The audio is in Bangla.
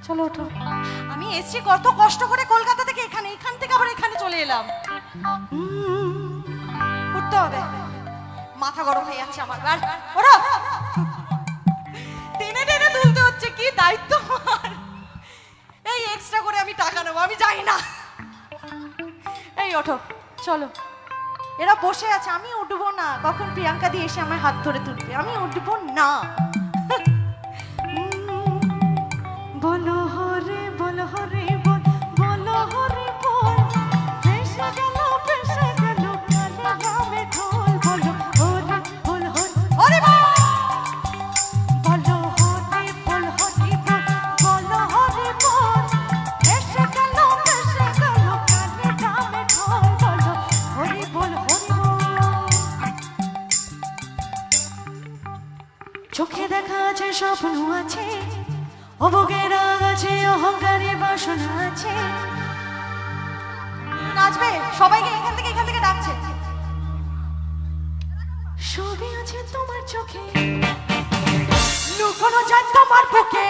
চলো ওঠো। আমি এসছি কত কষ্ট করে কলকাতা থেকে এখানে, এখান থেকে আবার এখানে চলে এলাম। উঠতে হবে, মাথা গরম হয়ে যাচ্ছে আমার। ওঠো, টেনে টেনে তুলতে হচ্ছে, কি দায়িত্ব আমার। এই এক্সট্রা করে আমি টাকা নেবো, আমি যাই না। এই ওঠো, চলো। এরা বসে আছে, আমি উঠবো না। কখন প্রিয়াঙ্কা দিয়ে এসে আমার হাত ধরে তুলবে, আমি উঠবো না। বলো হরে বলো হরে বল, বলো হরে বল, ভেসে গেল ভেসে গেল কানে গ্রামে ঢোল। বলো হরে বল হরে বল, বলো হরে বল হরে বল, বলো হরে বল, ভেসে গেল ভেসে গেল কানে গ্রামে ঢোল। বলো হরে বল হরে বল। চোখে দেখা আছে, স্বপ্ন আছে, অভোগের রাগ আছে, অহংকারের বাসনা আছে। নাচবে সবাইকে, এখান থেকে ডাকছে। সবই আছে তোমার চোখে, লুকোনো যায় তোমার বুকে।